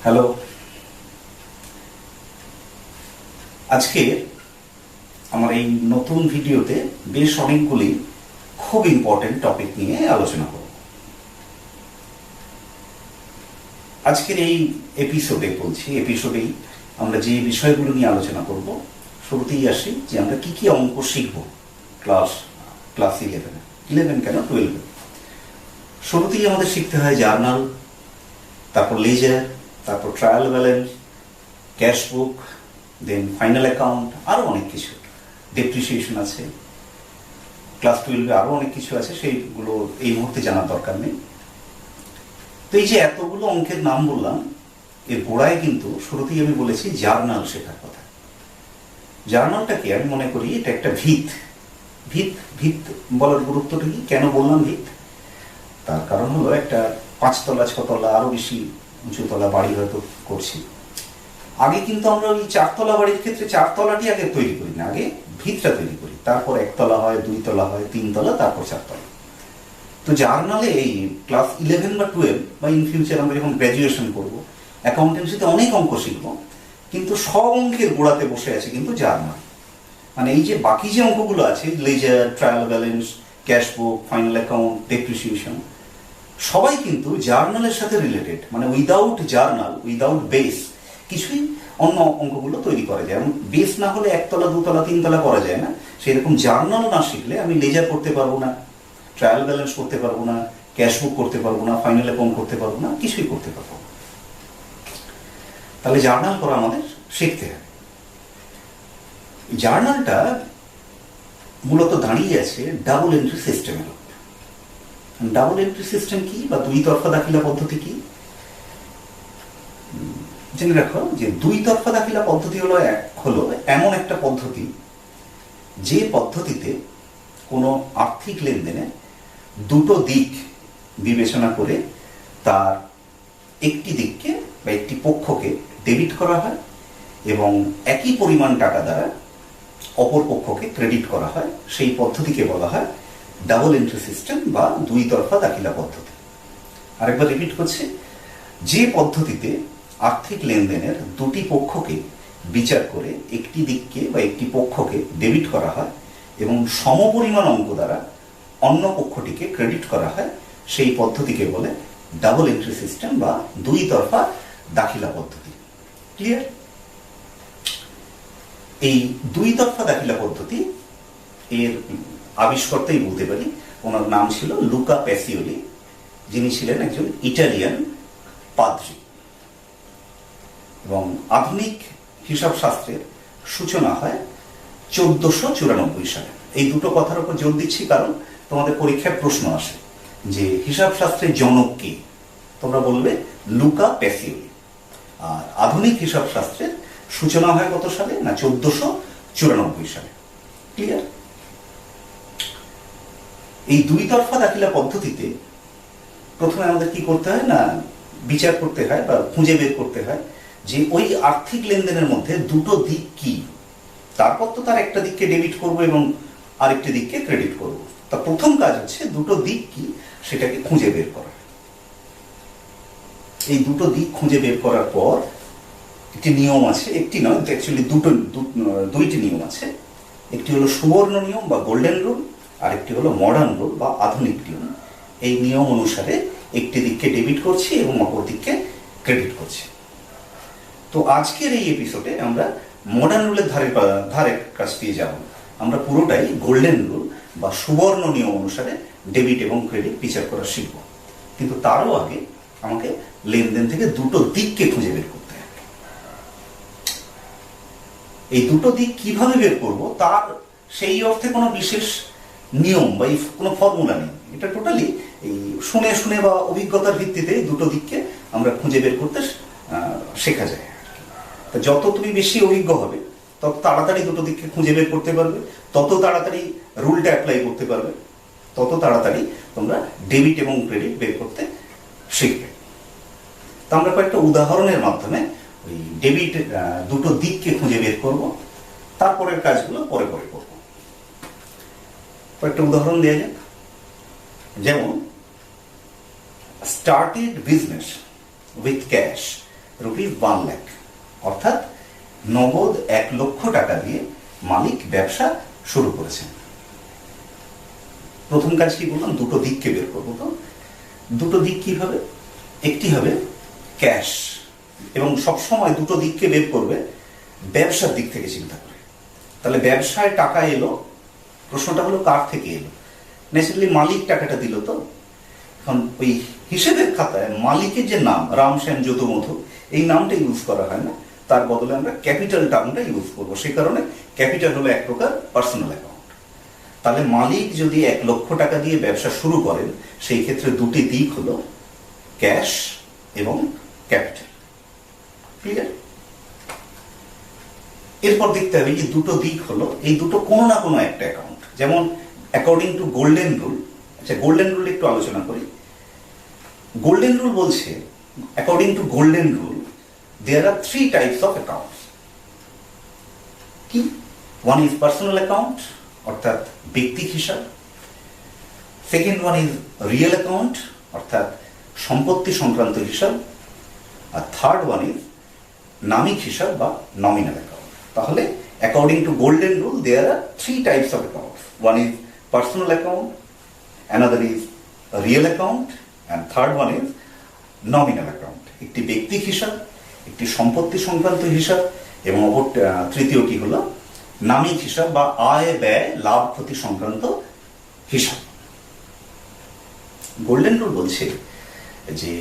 Hello, আজকে আমার এই নতুন ভিডিওতে বেশ অনেকগুলি খুব ইম্পর্টেন্ট টপিক নিয়ে আলোচনা করব। আজকের এই এপিসোডেই আমরা যে বিষয়গুলো নিয়ে আলোচনা করব, শুরুতেই আসি যে আমরা কি কি অঙ্ক শিখব ক্লাস 11 কেন 12। শুরুতেই আমাদের শিখতে হয় জার্নাল, তারপর লেজার, তারপর trial balance, cash book, then final account, আরও অনেক কিছু, ডেপ্রিসিয়েশন আছে। ক্লাস 12 আরও অনেক কিছু আছে, সেইগুলো এই মুহূর্তে জানার দরকার নেই। তো এই যে এতগুলো অঙ্কের নাম বললাম, এর গোড়ায় কিন্তু শুরুতেই আমি বলেছি জার্নাল শেখার কথা। জার্নালটাকে আমি মনে করি এটা একটা ভিত বলার গুরুত্বটা কি, কেন বললাম ভিত? তার কারণ হলো একটা 5 তলা 6 তলা আরো বেশি উঁচুতলা বাড়ি হয়তো করছি। আগে কিন্তু আমরা ওই 4 তলা বাড়ির ক্ষেত্রে 4 তলাটি আগে তৈরি করি না, আগে ভিতটা তৈরি করি, তারপর 1 তলা হয়, 2 তলা হয়, 3 তলা, তারপর 4 তলা। তো জার্নালে এই ক্লাস 11 বা 12 বা ইন ফিউচার আমরা যখন গ্র্যাজুয়েশন করবো, অ্যাকাউন্টেন্সিতে অনেক অঙ্ক শিখবো, কিন্তু সব অঙ্কের গোড়াতে বসে আছে কিন্তু জার্নাল। মানে এই যে বাকি যে অঙ্কগুলো আছে, ledger, trial balance, cash book, final account, depreciation, সবাই কিন্তু জার্নালের সাথে রিলেটেড। মানে উইদাউট জার্নাল, উইদাউট বেস কিছুই অন্য অঙ্কগুলো তৈরি করা যায়। বেস না হলে 1 তলা 2 তলা 3 তলা করা যায় না। সেরকম জার্নাল না শিখলে আমি লেজার করতে পারবো না, ট্রায়াল ব্যালেন্স করতে পারবো না, ক্যাশ বুক করতে পারবো না, ফাইনাল অ্যাকাউন্ট করতে পারবো না, কিছুই করতে পারবো না। তাহলে জার্নাল করা আমাদের শিখতে হবে। জার্নালটা মূলত দাঁড়িয়ে আছে ডাবল এন্ট্রি সিস্টেমের উপর। ডাবল এন্ট্রি সিস্টেম কি বা 2 তরফা দাখিলা পদ্ধতি কি? জেনে রাখো যে 2 তরফা দাখিলা পদ্ধতি হলো এমন একটা পদ্ধতি যে পদ্ধতিতে কোনো আর্থিক লেনদেনে দুটো দিক বিবেচনা করে তার একটি দিককে বা একটি পক্ষকে ডেবিট করা হয় এবং একই পরিমাণ টাকা দ্বারা অপর পক্ষকে ক্রেডিট করা হয়। সেই পদ্ধতিকে বলা হয় ডাবল এন্ট্রি সিস্টেম বা 2 তরফা দাখিলা পদ্ধতি। আরেকবার রিপিট করছি, যে পদ্ধতিতে আর্থিক লেনদেনের দুটি পক্ষকে বিচার করে একটি দিককে বা একটি পক্ষকে ডেবিট করা হয় এবং সমপরিমাণ অঙ্ক দ্বারা অন্য পক্ষটিকে ক্রেডিট করা হয়, সেই পদ্ধতিকে বলে ডাবল এন্ট্রি সিস্টেম বা 2 তরফা দাখিলা পদ্ধতি। ক্লিয়ার? এই 2 তরফা দাখিলা পদ্ধতি এর আবিষ্কর্তাই বলতে পারি। ওনার নাম ছিল লুকা প্যাসিওলি, যিনি ছিলেন একজন ইটালিয়ান পাদ্রী। এবং আধুনিক হিসাব শাস্ত্রের সূচনা হয় 1494 সালে। এই দুটো কথার উপর জোর দিচ্ছি কারণ তোমাদের পরীক্ষায় প্রশ্ন আসে যে হিসাব শাস্ত্রের জনক কে? তোমরা বলবে লুকা প্যাসিওলি। আর আধুনিক হিসাব শাস্ত্রের সূচনা হয় কত সালে? না, 1494 সালে। ক্লিয়ার? এই 2 তরফা দাখিলা পদ্ধতিতে প্রথমে আমাদের কি করতে হয় না, বিচার করতে হয় বা খুঁজে বের করতে হয় যে ওই আর্থিক লেনদেনের মধ্যে দুটো দিক কি। তারপর তো তার একটা দিককে ডেবিট করব এবং আরেকটি দিককে ক্রেডিট করব। তা প্রথম কাজ হচ্ছে দুটো দিক কি সেটাকে খুঁজে বের করা। এই দুটো দিক খুঁজে বের করার পর একটি নিয়ম আছে, একটি নয়, অ্যাকচুয়ালি দুইটি নিয়ম আছে। একটি হলো সুবর্ণ নিয়ম বা গোল্ডেন রুল, আর একটি হলো মডার্ন রুল বা আধুনিক নিয়ম। এই নিয়ম অনুসারে একটি দিককে ডেবিট করছি এবং অপর দিককে ক্রেডিট করছি। তো আজকের এই এপিসোডে আমরা মডার্ন রুলের ধারে কাছ দিয়ে যাব। আমরা পুরোটাই গোল্ডেন রুল বা সুবর্ণ নিয়ম অনুসারে ডেবিট এবং ক্রেডিট বিচার করা শিখব। কিন্তু তারও আগে আমাকে লেনদেন থেকে দুটো দিককে খুঁজে বের করতে হবে। এই দুটো দিক কিভাবে বের করব তার সেই অর্থে কোনো বিশেষ নিয়ম বা কোনো ফর্মুলা নেই। এটা টোটালি এই শুনে বা অভিজ্ঞতার ভিত্তিতে দুটো দিককে আমরা খুঁজে বের করতে শেখা যায়। যত তুমি বেশি অভিজ্ঞ হবে তত তাড়াতাড়ি দুটো দিককে খুঁজে বের করতে পারবে, তত তাড়াতাড়ি রুলটা অ্যাপ্লাই করতে পারবে, তত তাড়াতাড়ি তোমরা ডেবিট এবং ক্রেডিট বের করতে শিখবে। তো আমরা কয়েকটা উদাহরণের মাধ্যমে ওই ডেবিট দুটো দিককে খুঁজে বের করব, তারপরের কাজগুলো পরে করব। কয়েকটা উদাহরণ দেওয়া যাক। যেমন, started business with cash ₹1,00,000, অর্থাৎ নগদ 1,00,000 টাকা দিয়ে মালিক ব্যবসা শুরু করেছেন। প্রথম কাজ কি বললাম, দুটো দিককে বের করবো। তো দুটো দিক কি হবে, একটি হবে ক্যাশ, এবং সবসময় দুটো দিককে বের করবে ব্যবসার দিক থেকে চিন্তা করে। তাহলে ব্যবসায় টাকা এলো, প্রশ্নটা হলো কার থেকে এলো? ন্যাচারালি মালিক টাকাটা দিল। তো এখন ওই হিসেবের খাতায় মালিকের যে নাম রামশ্যাম যদুমধু, এই নামটা ইউজ করা হয় না, তার বদলে আমরা ক্যাপিটাল টার্মটা ইউজ করবো। সেই কারণে ক্যাপিটাল হলো এক প্রকার পার্সোনাল অ্যাকাউন্ট। তাহলে মালিক যদি 1,00,000 টাকা দিয়ে ব্যবসা শুরু করেন, সেই ক্ষেত্রে দুটি দিক হলো ক্যাশ এবং ক্যাপিটাল। ক্লিয়ার? এরপর দেখতে হবে যে দুটো দিক হলো, এই দুটো কোনো না কোনো একটা অ্যাকাউন্ট। যেমন অ্যাকর্ডিং টু গোল্ডেন রুল, আচ্ছা গোল্ডেন রুল একটু আলোচনা করি। গোল্ডেন রুল বলছে, according to golden rule there are 3 types of accounts. কি? ওয়ান ইজ পার্সোনাল অ্যাকাউন্ট, অর্থাৎ ব্যক্তিক হিসাব। Second one is real account, অর্থাৎ সম্পত্তি সংক্রান্ত হিসাব। আর থার্ড ওয়ান ইজ নামিক হিসাব বা নমিনাল অ্যাকাউন্ট। তাহলে according to golden rule there are 3 types of accounts. One is personal account, another is real account, and third one is nominal account. একটি ব্যক্তিক হিসাব, একটি সম্পত্তি সংক্রান্ত হিসাব, এবং তৃতীয়টি হলো নামিক হিসাব বা আয় ব্যয় লাভ ক্ষতি সংক্রান্ত হিসাব। গোল্ডেন রুল বলছে যে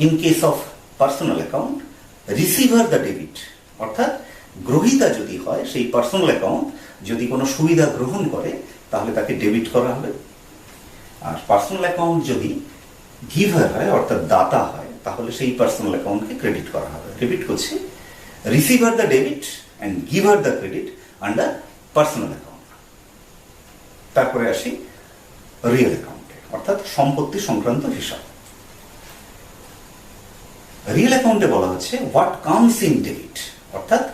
in case of personal account receiver the debit, অর্থাৎ গ্রহীতা যদি হয়, সেই পার্সোনাল অ্যাকাউন্ট যদি কোনো সুবিধা গ্রহণ করে তাহলে তাকে ডেবিট করা হবে। আর পার্সোনাল অ্যাকাউন্ট যদি গিভার হয়, অর্থাৎ দাতা হয়, তাহলে সেই পার্সোনাল অ্যাকাউন্টকে ক্রেডিট করা হবে। রিপিট করছি, receiver the debit and giver the credit under personal account. তারপরে আসি রিয়েল অ্যাকাউন্টে, অর্থাৎ সম্পত্তি সংক্রান্ত হিসাব। রিয়েল অ্যাকাউন্টে বলা হচ্ছে হোয়াট কামস ইন ডেবিট, অর্থাৎ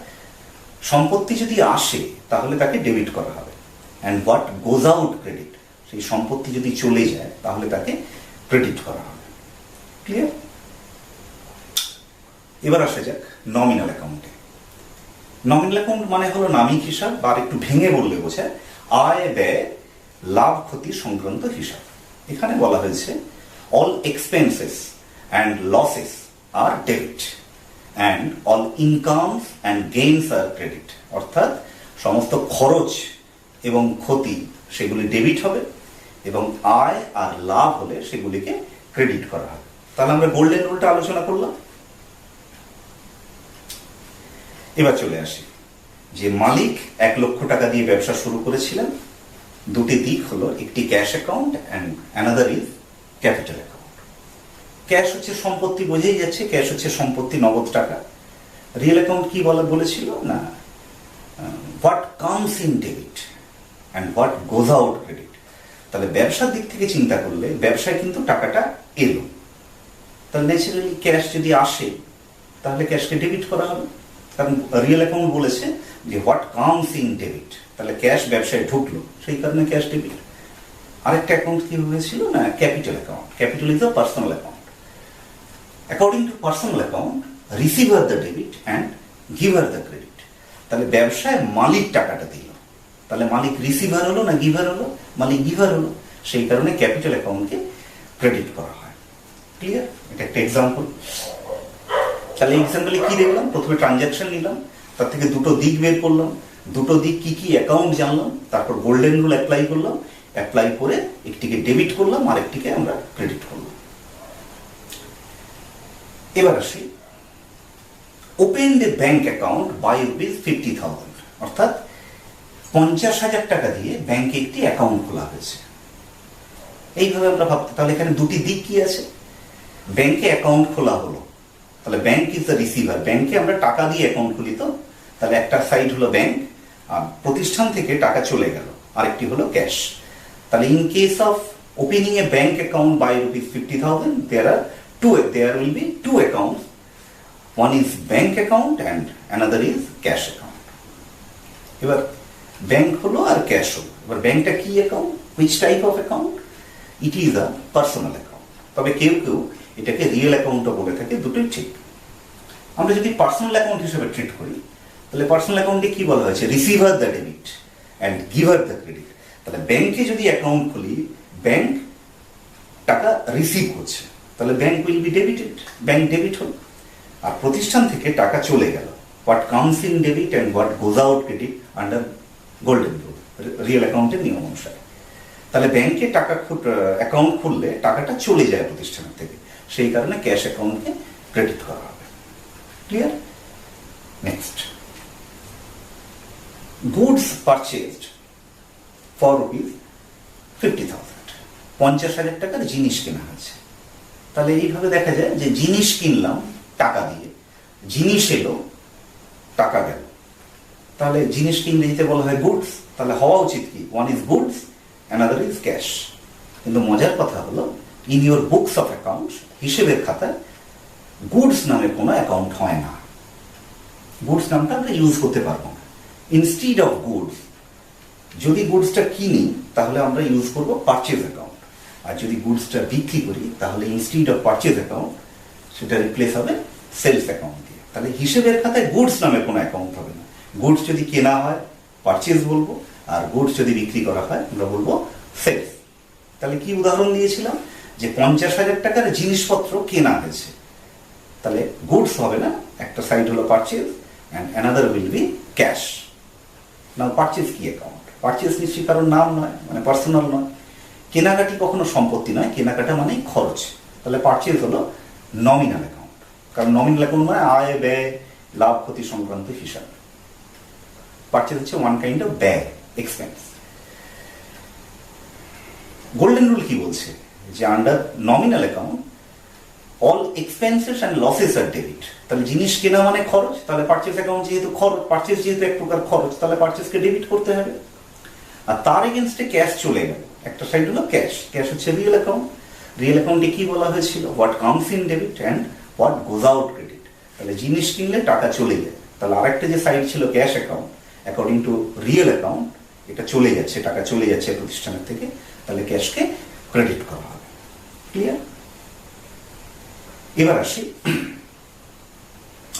সম্পত্তি যদি আসে তাহলে তাকে ডেবিট করা হবে। And what goes out credit, সেই সম্পত্তি যদি চলে যায় তাহলে তাকে ক্রেডিট করা হবে। ক্লিয়ার? এবার আসা যাক নমিনাল অ্যাকাউন্টে। নমিনাল অ্যাকাউন্ট মানে হলো নামিক হিসাব, বা একটু ভেঙে বললে বোঝায় আয় ব্যয় লাভ ক্ষতি সংক্রান্ত হিসাব। এখানে বলা হয়েছে all expenses and losses are debit and all incomes and gains are credit, অর্থাৎ সমস্ত খরচ এবং ক্ষতি সেগুলি ডেবিট হবে, এবং আয় আর লাভ হলে সেগুলিকে ক্রেডিট করা হবে। তাহলে আমরা গোল্ডেন রুলটা আলোচনা করলাম। এবার চলে আসি যে মালিক 1,00,000 টাকা দিয়ে ব্যবসা শুরু করেছিলেন। দুটি দিক হলো, একটি cash account and another is capital account. Cash হচ্ছে সম্পত্তি, বোঝাই যাচ্ছে ক্যাশ হচ্ছে সম্পত্তি, নগদ টাকা। রিয়েল অ্যাকাউন্ট কি বলেছিল না, what comes in debit and what goes out credit. তাহলে ব্যবসার দিক থেকে চিন্তা করলে ব্যবসায় কিন্তু টাকাটা এলো, তাহলে ন্যাচারালি ক্যাশ যদি আসে তাহলে ক্যাশকে ডেবিট করা হবে। কারণ রিয়েল অ্যাকাউন্ট বলেছে যে হোয়াট কামস ইন ডেবিট, তাহলে ক্যাশ ব্যবসায় ঢুকলো, সেই কারণে ক্যাশ ডেবিট। আরেকটা অ্যাকাউন্ট কি হয়েছিল না, capital account. Capital is the personal account. According to personal account receiver the debit and giver the credit. তাহলে ব্যবসায় মালিক টাকাটা দিল, তাহলে মালিক রিসিভার হলো না গিভার হলো, মালিক গিভার হলো, সেই কারণে ক্যাপিটাল অ্যাকাউন্টকে ক্রেডিট করা হয়। ক্লিয়ার? এটা একটা এক্সাম্পল। তাহলে এক্সাম্পলে কি দেখলাম, প্রথমে ট্রানজাকশন নিলাম, তার থেকে দুটো দিক বের করলাম, দুটো দিক কি কি অ্যাকাউন্ট জানলাম, তারপর গোল্ডেন রুল অ্যাপ্লাই করলাম, অ্যাপ্লাই করে একটিকে ডেবিট করলাম আর একটিকে আমরা ক্রেডিট করলাম। এবার আসি, open a bank account by ₹50,000, অর্থাৎ 50,000 টাকা দিয়ে ব্যাংকে একটি অ্যাকাউন্ট খোলা হয়েছে। এইভাবে আমরা ভাবতে, তাহলে এখানে দুটি দিক কি আছে, ব্যাংকে অ্যাকাউন্ট খোলা হলো, তাহলে ব্যাংক ইজ দ্য রিসিভার, ব্যাংকে আমরা টাকা দিয়ে অ্যাকাউন্ট খুলি। তো তাহলে একটা সাইড হলো ব্যাংক, আর প্রতিষ্ঠান থেকে টাকা চলে গেল, আরেকটি হলো ক্যাশ। তাহলে in case of opening a bank account by ₹50,000 there will be two accounts, one is bank account and another is cash account. এবার ব্যাংক হলো আর ক্যাশ হলো। এবার ব্যাংকটা কি account, which type of account? It is a personal account. তবে কেউ কেউ এটাকে রিয়েল অ্যাকাউন্টও বলে থাকে, দুটোই ঠিক। আমরা যদি পার্সোনাল অ্যাকাউন্ট হিসেবে ট্রিট করি, তাহলে পার্সোনাল অ্যাকাউন্টে কি বলা হয়েছে? Receiver the debit and giver the credit. তাহলে ব্যাংকে যদি অ্যাকাউন্ট খুলি, ব্যাংক টাকা রিসিভ করছে, তাহলে bank will be debited, bank debit হল। আর প্রতিষ্ঠান থেকে টাকা চলে গেল, what comes in debit and what goes out credit under golden rule, real অ্যাকাউন্টের নিয়ম অনুসারে। তাহলে ব্যাংকে টাকা অ্যাকাউন্ট খুললে টাকাটা চলে যায় প্রতিষ্ঠানের থেকে, সেই কারণে ক্যাশ অ্যাকাউন্টকে ক্রেডিট করা হবে। Clear? Next, goods purchased for ₹50,000, 50,000 টাকার জিনিস কেনা হয়েছে। তাহলে এইভাবে দেখা যায় যে জিনিস কিনলাম টাকা দিয়ে, জিনিস এলো, টাকা গেল, তাহলে জিনিসকে ইংরেজিতে বলা হয় গুডস। তাহলে হওয়া উচিত কি? One is goods, another is cash. কিন্তু মজার কথা হলো, in your books of account, হিসেবের খাতায় গুডস নামে কোনো অ্যাকাউন্ট হয় না। গুডস নামটা আমরা ইউজ করতে পারবো না। ইনস্টিড অফ গুডস, যদি গুডসটা কিনি তাহলে আমরা ইউজ করবো পারচেজ অ্যাকাউন্ট, আর যদি গুডসটা বিক্রি করি তাহলে ইনস্টিড অফ পারচেজ অ্যাকাউন্ট সেটা রিপ্লেস হবে সেলস অ্যাকাউন্ট দিয়ে। তাহলে হিসেবের খাতায় গুডস নামে কোনো অ্যাকাউন্ট হবে না। গুডস যদি কেনা হয় পারচেজ বলবো, আর গুডস যদি বিক্রি করা হয় আমরা বলবো সেলস। তাহলে কি উদাহরণ দিয়েছিলাম? যে 50,000 টাকার জিনিসপত্র কেনা হয়েছে, তাহলে গুডস হবে না, একটা সাইড হলো purchase and another will be cash. Now purchase কি অ্যাকাউন্ট? পারচেজ নিশ্চয়ই কারোর নাম নয়, মানে পার্সোনাল নয়। কেনাকাটি কখনো সম্পত্তি নয়, কেনাকাটা মানে খরচ। তাহলে পারচেজ হলো নমিনাল অ্যাকাউন্ট, কারণ নমিনাল অ্যাকাউন্ট মানে আয় ব্যয় লাভ ক্ষতি সংক্রান্ত হিসাব। পারচেজ হচ্ছে ওয়ান কাইন্ড অফ ব্যয়, এক্সপেন্স। গোল্ডেন রুল কি বলছে? যে under nominal account all expenses and losses are debit. তাহলে জিনিস কেনা মানে খরচ, তাহলে পারচেজ অ্যাকাউন্ট যেহেতু খরচ, পারচেজ যেহেতু এক প্রকার খরচ, তাহলে পারচেজকে ডেবিট করতে হবে। আর তার এগেনস্টে ক্যাশ চলে গেল, একটা সাইড হলো ক্যাশ। ক্যাশ হচ্ছে রিয়েল অ্যাকাউন্ট। রিয়েল অ্যাকাউন্টে কি বলা হয়েছিল? What comes in debit and what goes out credit. তাহলে জিনিস কিনলে টাকা চলে যায়, তাহলে আরেকটা যে সাইড ছিল cash account, according two real account এটা চলে যাচ্ছে, টাকা চলে যাচ্ছে প্রতিষ্ঠানের থেকে, তাহলে ক্যাশকে ক্রেডিট করা হবে। ক্লিয়ার? এবার আসি,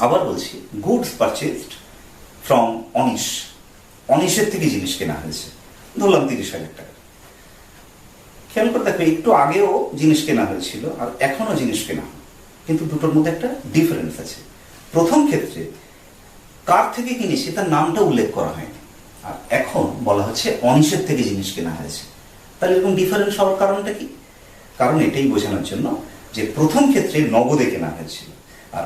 আবার বলছি, গুডস পারচেজড ফ্রম অনিশ, অনিশের থেকে জিনিস কেনা হয়েছে, ধরলাম 30,000 টাকা। খেয়াল করে দেখো, একটু আগেও জিনিস কেনা হয়েছিল আর এখনো জিনিস কেনা হয়, কিন্তু দুটোর মধ্যে একটা ডিফারেন্স আছে। প্রথম ক্ষেত্রে কার থেকে কিনেছি তার নামটা উল্লেখ করা হয়নি, আর এখন বলা হচ্ছে অনিশের থেকে জিনিস কেনা হয়েছে। তাহলে এরকম ডিফারেন্স হওয়ার কারণটা কি? কারণ এটাই বোঝানোর জন্য যে প্রথম ক্ষেত্রে নগদে কেনা হয়েছিল, আর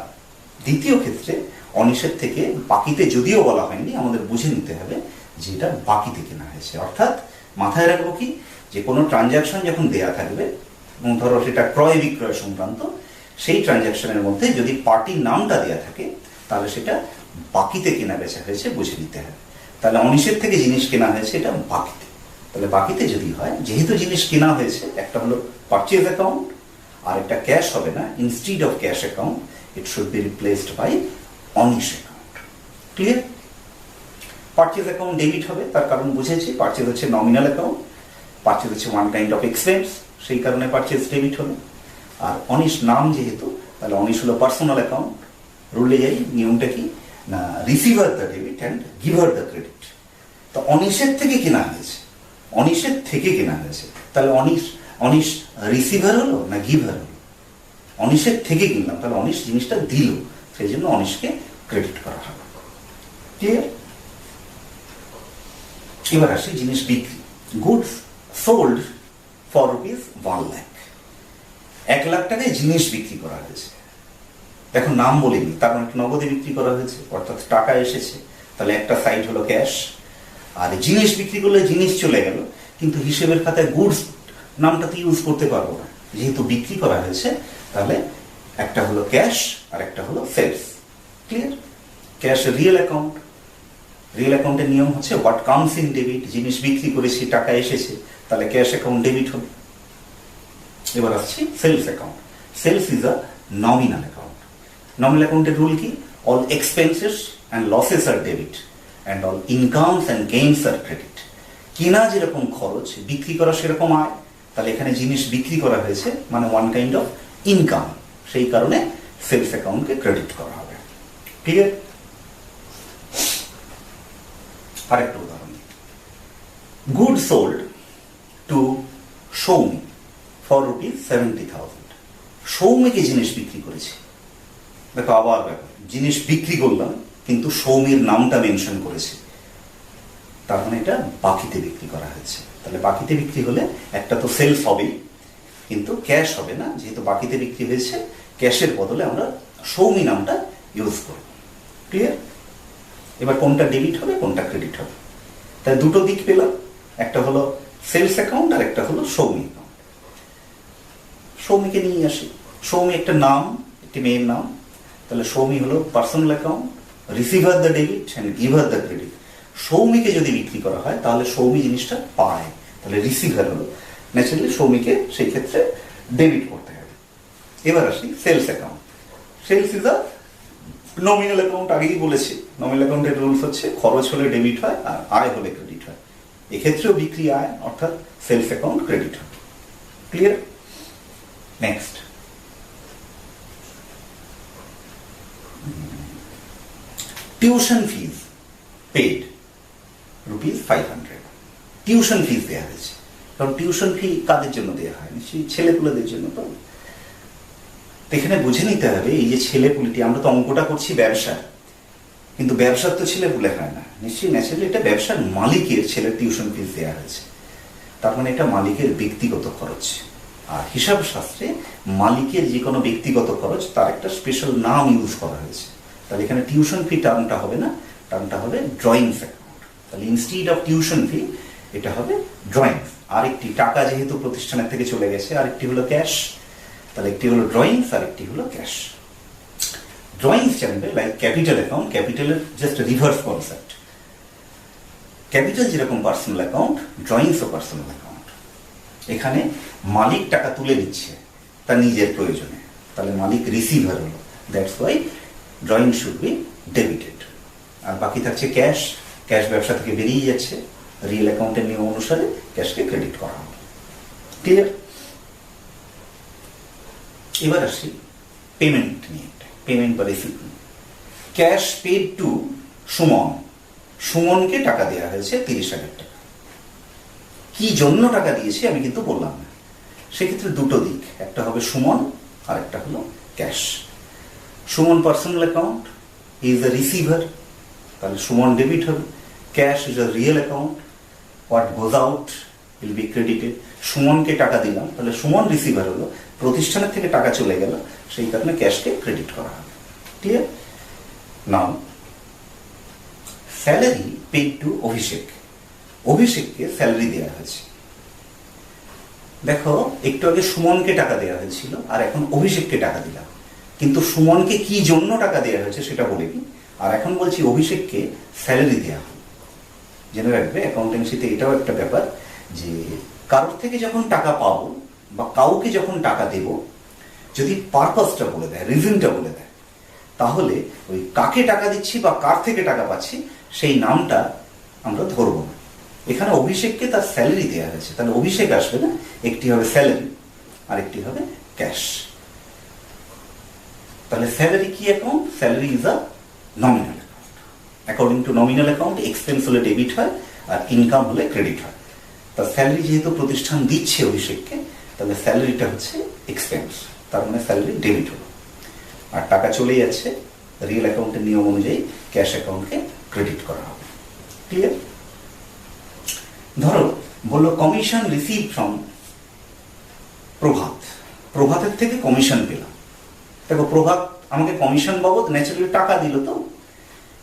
দ্বিতীয় ক্ষেত্রে অনিশের থেকে বাকিতে যদিও বলা হয়নি, আমাদের বুঝে নিতে হবে যে এটা বাকিতে কেনা হয়েছে। অর্থাৎ মাথায় রাখবো কি, যে কোনো ট্রানজাকশন যখন দেয়া থাকবে এবং ধরো সেটা ক্রয় বিক্রয় সংক্রান্ত, সেই ট্রানজাকশনের মধ্যে যদি পার্টির নামটা দেয়া থাকে তাহলে সেটা বাকিতে কেনা বেচা হয়েছে বুঝে নিতে হবে। তাহলে অনিশের থেকে জিনিস কেনা হয়েছে, এটা বাকিতে। তাহলে বাকিতে যদি হয়, যেহেতু জিনিস কেনা হয়েছে, একটা হলো পারচেজ অ্যাকাউন্ট আর একটা ক্যাশ হবে না, instead of cash account it should be replaced by Anish account. Clear? Purchase account debit হবে, তার কারণ বুঝেছি, পারচেজ হচ্ছে নমিনাল অ্যাকাউন্ট, পারচেজ হচ্ছে ওয়ান কাইন্ড অফ এক্সপেন্স, সেই কারণে পারচেজ ডেবিট হলো। আর অনিশ নাম যেহেতু, তাহলে অনিশ হলো পার্সোনাল অ্যাকাউন্ট। রুলে যাই, নিয়মটা কি না, receiver the debit and giver the credit. তো অনিশের থেকে কেনা হয়েছে, অনিশের থেকে কেনা হয়েছে, তাহলে অনিশ রিসিভার হলো না গিভার হলো? অনিশের থেকে কিনলাম, তাহলে অনিশ জিনিসটা দিল, সেই জন্য অনিশকে ক্রেডিট করা হবে। ক্লিয়ার? এবার আসি জিনিস বিক্রি। Goods sold for ₹1 lakh, 1 lakh টাকায় জিনিস বিক্রি করা হয়েছে। এখন নাম বলিনি, তার মানে নগদে বিক্রি করা হয়েছে, অর্থাৎ টাকা এসেছে। তাহলে একটা সাইড হলো ক্যাশ, আর জিনিস বিক্রি করলে জিনিস চলে গেল, কিন্তু হিসেবের খাতায় গুডস নামটা তো ইউজ করতে পারবো না, যেহেতু বিক্রি করা হয়েছে। তাহলে একটা হলো ক্যাশ আর একটা হলো sales. Clear? Cash real account, real অ্যাকাউন্টের নিয়ম হচ্ছে হোয়াট কামস ইন ডেবিট, জিনিস বিক্রি করেছি, টাকা এসেছে, তাহলে ক্যাশ অ্যাকাউন্ট ডেবিট হবে। এবার আসছি sales account. Sales is a nominal account. Nominal অ্যাকাউন্টের রুল কি? All expenses and losses are debit and all incomes and gains are credit. কেনা যেরকম খরচ, বিক্রি করা সেরকম আয়। তাহলে এখানে জিনিস বিক্রি করা হয়েছে মানে ওয়ান কাইন্ড অফ ইনকাম, সেই কারণে সেলস অ্যাকাউন্টকে ক্রেডিট করা হবে। ক্লিয়ার? আরেকটা উদাহরণ, good sold to Soumi for ₹70,000। সৌমিকে জিনিস বিক্রি করেছে। দেখো আবার ব্যাপার, জিনিস বিক্রি করলাম কিন্তু সৌমির নামটা মেনশন করেছে, তার মানে এটা বাকিতে বিক্রি করা হয়েছে। তাহলে বাকিতে বিক্রি হলে একটা তো সেলস হবেই, কিন্তু ক্যাশ হবে না। যেহেতু বাকিতে বিক্রি হয়েছে, ক্যাশের বদলে আমরা সৌমি নামটা ইউজ করব। ক্লিয়ার? এবার কোনটা ডেবিট হবে, কোনটা ক্রেডিট হবে, তাই দুটো দিক পেলাম, একটা হলো সেলস অ্যাকাউন্ট আর একটা হলো সৌমি অ্যাকাউন্ট। সৌমিকে নিয়ে আসি। সৌমি একটা নাম, একটি মেয়ের নাম। তাহলে সৌমি হলো personal account, receiver the debit and giver the credit. সৌমিকে যদি বিক্রি করা হয় তাহলে সৌমি জিনিসটা পায়, তাহলে রিসিভার হলো, ন্যাচারালি সৌমিকে সেই ক্ষেত্রে ডেবিট করতে হবে। এবার আসি sales account. Sales is a nominal account, আগেই বলেছি। নমিনাল অ্যাকাউন্টের রুলস হচ্ছে খরচ হলে ডেবিট হয় আর আয় হলে ক্রেডিট হয়। এক্ষেত্রেও বিক্রি আয়, অর্থাৎ সেলস অ্যাকাউন্ট ক্রেডিট হয়। Clear? Next, tuition fees paid ₹500। Tuition fees দেওয়া হয়েছে, কারণ টিউশন ফি কাদের জন্য দেওয়া হয়? নিশ্চয়ই ছেলেপুলেদের জন্য। তো এখানে বুঝে নিতে হবে, এই যে ছেলেপুলেটি, আমরা তো অঙ্কটা করছি ব্যবসা, কিন্তু ব্যবসার তো ছেলেপুলে হয় না। নিশ্চয়ই ন্যাচারালি এটা ব্যবসার মালিকের ছেলের টিউশন ফিজ দেওয়া হয়েছে, তার মানে এটা মালিকের ব্যক্তিগত খরচ। আর হিসাব শাস্ত্রে মালিকের যে কোনো ব্যক্তিগত খরচ তার একটা স্পেশাল নাম ইউজ করা হয়েছে। তাহলে এখানে টিউশন ফি টার্মটা হবে না, টার্মটা হবে ড্রয়িংস অ্যাকাউন্ট। তাহলে ইনস্টিড অফ টিউশন ফি এটা হবে ড্রয়িংস। আরেকটি টাকা যেহেতু প্রতিষ্ঠানের থেকে চলে গেছে, আরেকটি হলো ক্যাশ। তাহলে একটি হলো ড্রয়িংস আর একটি হলো ক্যাশ। ড্রয়িংস জানবে লাইক ক্যাপিটাল অ্যাকাউন্ট, ক্যাপিটালের জাস্ট রিভার্স কনসেপ্ট। ক্যাপিটাল যেরকম পার্সোনাল অ্যাকাউন্ট, ড্রয়িংসও পার্সোনাল অ্যাকাউন্ট। এখানে মালিক টাকা তুলে নিচ্ছে তার নিজের প্রয়োজনে, তাহলে মালিক রিসিভার হলো, that's why drawing should be debited. আর বাকি থাকছে ক্যাশ। ক্যাশ ব্যবসা থেকে বেরিয়ে যাচ্ছে, রিয়েল অ্যাকাউন্টের নিয়ম অনুসারে ক্যাশকে ক্রেডিট করা হবে। ক্লিয়ার? এবার আসি পেমেন্ট নিয়ে, পেমেন্ট বা receipt. Cash paid to Suman, সুমনকে টাকা দেওয়া হয়েছে ₹30,000। কি জন্য টাকা দিয়েছে আমি কিন্তু বললাম না। সেক্ষেত্রে দুটো দিক, একটা হবে সুমন আর একটা হলো cash. Suman personal account, he is the receiver, তাহলে সুমন ডেবিট হবে। Cash is a real account, what goes out will be credited. সুমনকে টাকা দিলাম, তাহলে সুমন রিসিভার হলো, প্রতিষ্ঠানের থেকে টাকা চলে গেল, সেই কারণে ক্যাশকে ক্রেডিট করা হবে। ক্লিয়ার? নাও স্যালারি পেড টু অভিষেক, অভিষেককে স্যালারি দেওয়া হয়েছে। দেখো একটু আগে সুমনকে টাকা দেওয়া হয়েছিল আর এখন অভিষেককে টাকা দিলাম, কিন্তু সুমনকে কি জন্য টাকা দেওয়া হয়েছে সেটা বলিনি, আর এখন বলছি অভিষেককে স্যালারি দেওয়া হবে। জেনে রাখবে অ্যাকাউন্টেন্সিতে এটাও একটা ব্যাপার যে কারোর থেকে যখন টাকা পাবো বা কাউকে যখন টাকা দেব, যদি পারপাসটা বলে দেয়, রিজনটা বলে দেয়, তাহলে ওই কাকে টাকা দিচ্ছি বা কার থেকে টাকা পাচ্ছি সেই নামটা আমরা ধরবো না। এখানে অভিষেককে তার স্যালারি দেওয়া হয়েছে, তাহলে অভিষেক আসবে না, একটি হবে স্যালারি আর একটি হবে ক্যাশ। তাহলে স্যালারি কি account? Salary is a nominal account. According to nominal account expense হলে ডেবিট হয় আর ইনকাম হলে ক্রেডিট হয়। তা স্যালারি যেহেতু প্রতিষ্ঠান দিচ্ছে অভিষেককে, তাহলে স্যালারিটা হচ্ছে এক্সপেন্স, তার মানে স্যালারি ডেবিট হলো। আর টাকা চলে যাচ্ছে, রিয়েল অ্যাকাউন্টের নিয়ম অনুযায়ী ক্যাশ অ্যাকাউন্টকে ক্রেডিট করা হবে। ক্লিয়ার? ধরো বললো কমিশন রিসিভ ফ্রম প্রভাত, প্রভাতের থেকে কমিশন পেলাম। দেখো প্রভাত আমাকে কমিশন বাবদ ন্যাচারালি টাকা দিল, তো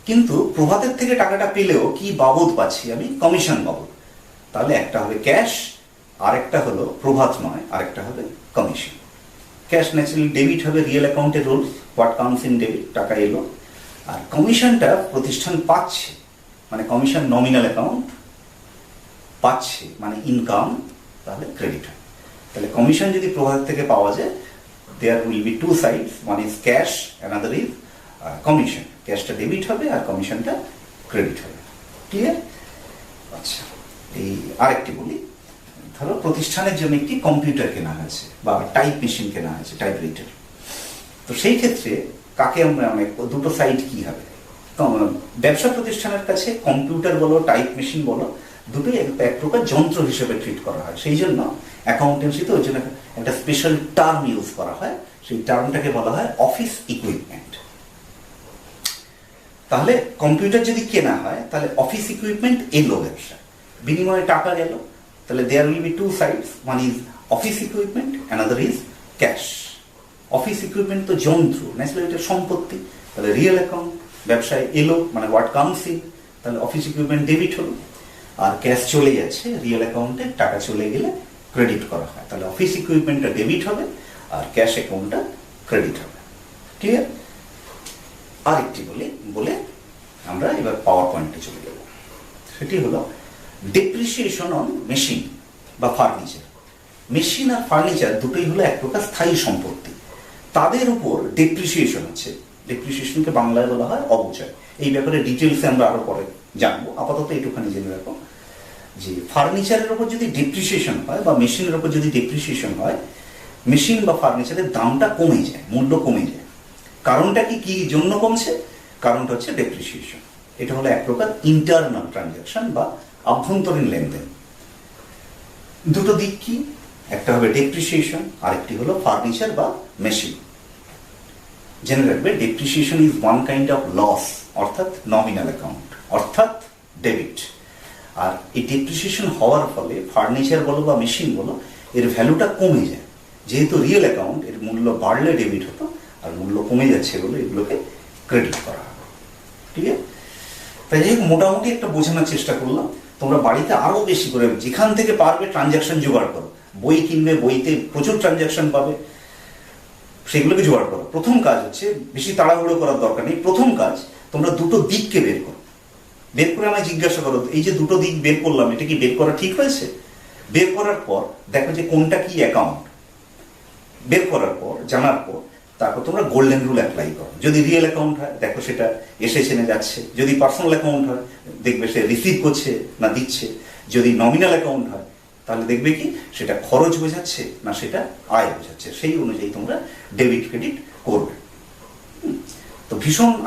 কিন্তু প্রভাতের থেকে টাকাটা পেলেও কি বাবদ পাচ্ছি আমি? কমিশন বাবদ। তাহলে একটা হবে ক্যাশ আর একটা হলো প্রভাত নয়, আর একটা হবে কমিশন। ক্যাশ ন্যাচারালি ডেবিট হবে, রিয়েল অ্যাকাউন্টের rules, what counts in debit, টাকা এলো। আর কমিশনটা প্রতিষ্ঠান পাচ্ছে, মানে কমিশন নমিনাল অ্যাকাউন্ট, পাচ্ছে মানে ইনকাম, তাহলে ক্রেডিট হয়। তাহলে কমিশন যদি প্রভাত থেকে পাওয়া যায়, there will be two sides, one is cash, another is commission. ক্যাশটা ডেবিট হবে আর কমিশনটা ক্রেডিট হবে। ক্লিয়ার? আচ্ছা, এই আরেকটি বলি। ধরো প্রতিষ্ঠানের জন্য একটি কম্পিউটার কেনা হয়েছে বা টাইপ মেশিন কেনা হয়েছে, টাইপ রাইটার। তো সেই ক্ষেত্রে কাকে আমরা মানে দুটো সাইড কি হবে। ব্যবসা প্রতিষ্ঠানের কাছে কম্পিউটার বলো, টাইপ মেশিন বলো, দুটোই এক প্রকার যন্ত্র হিসেবে ট্রিট করা হয়। সেই জন্য অ্যাকাউন্টেন্সিতে ওই জন্য একটা স্পেশাল টার্ম ইউজ করা হয়, সেই টার্মটাকে বলা হয় অফিস ইকুইপমেন্ট। তাহলে কম্পিউটার যদি কেনা হয় তাহলে অফিস ইকুইপমেন্ট এলো ব্যবসা, বিনিময়ে টাকা গেল, তাহলে দেয়ার will be two sides, one is office equipment, another is cash. Office equipment তো যন্ত্র, ন্যাচুরালি এটা সম্পত্তি, তাহলে রিয়েল অ্যাকাউন্ট ব্যবসায় এলো মানে হোয়াট কামস ইন, তাহলে অফিস ইকুইপমেন্ট ডেবিট হলো। আর ক্যাশ চলে যাচ্ছে রিয়েল অ্যাকাউন্টে, টাকা চলে গেলে ক্রেডিট করা হয়, তাহলে অফিস ইকুইপমেন্টটা ডেবিট হবে আর ক্যাশ অ্যাকাউন্টটা ক্রেডিট হবে। ক্লিয়ার? আরেকটি বলে আমরা এবার পাওয়ার পয়েন্টে চলে যাব, সেটি হলো ডেপ্রিসিয়েশন অন মেশিন বা ফার্নিচার। মেশিন আর ফার্নিচার দুটোই হলো এক প্রকার স্থায়ী সম্পত্তি, তাদের উপর ডেপ্রিসিয়েশন হচ্ছে। ডেপ্রিসিয়েশনকে বাংলায় বলা হয় অবচয়। এই ব্যাপারে ডিটেলসে আমরা আরো পরে জানবো, আপাতত একটুখানি জেনে রাখো যে ফার্নিচারের উপর যদি ডেপ্রিসিয়েশন হয় বা মেশিনের উপর যদি ডেপ্রিসিয়েশন হয়, মেশিন বা ফার্নিচারের দামটা কমে যায়, মূল্য কমে যায়। কারণটা কি জন্য কমছে? কারণটা হচ্ছে ডেপ্রিসিয়েশন। এটা হলো এক প্রকার ইন্টারনাল ট্রানজাকশন বা আভ্যন্তরীণ লেনদেন। দুটো দিক কি, একটা হবে ডেপ্রিসিয়েশন, আরেকটি হলো ফার্নিচার বা মেশিন। জেনে রাখবে depreciation is one kind of loss, অর্থাৎ নমিনাল অ্যাকাউন্ট, অর্থাৎ ডেবিট। আর এই ডেপ্রিসিয়েশন হওয়ার ফলে ফার্নিচার বলো বা মেশিন বলো, এর ভ্যালুটা কমে যায়। যেহেতু রিয়েল অ্যাকাউন্ট, এর মূল্য বাড়লে ডেবিট হতো, আর মূল্য কমে যাচ্ছে বলে এগুলোকে ক্রেডিট করা হবে। ঠিক আছে? তাই যাই হোক, মোটামুটি একটা বোঝানোর চেষ্টা করলাম। তোমরা বাড়িতে আরো বেশি করে যেখান থেকে পারবে ট্রানজাকশন জোগাড় করো। বই কিনবে, বইতে প্রচুর ট্রানজাকশন পাবে, সেগুলোকে জোগাড় করো। প্রথম কাজ হচ্ছে, বেশি তাড়াহুড়ো করার দরকার নেই, প্রথম কাজ তোমরা দুটো দিককে বের করো। বের করে আমায় জিজ্ঞাসা করো, এই যে দুটো দিক বের করলাম, এটা কি বের করা ঠিক হয়েছে? বের করার পর দেখো যে কোনটা কি অ্যাকাউন্ট। বের করার পর, জানার পর, তারপর তোমরা গোল্ডেন রুল অ্যাপ্লাই করো। যদি রিয়েল অ্যাকাউন্ট হয়, দেখো সেটা এসেছে না যাচ্ছে। যদি পার্সোনাল অ্যাকাউন্ট হয়, দেখবে সে রিসিভ করছে না দিচ্ছে। যদি নমিনাল অ্যাকাউন্ট হয়, তাহলে দেখবে কি সেটা খরচ বোঝাচ্ছে না সেটা আয় বোঝাচ্ছে। সেই অনুযায়ী তোমরা ডেবিট ক্রেডিট করবে। তো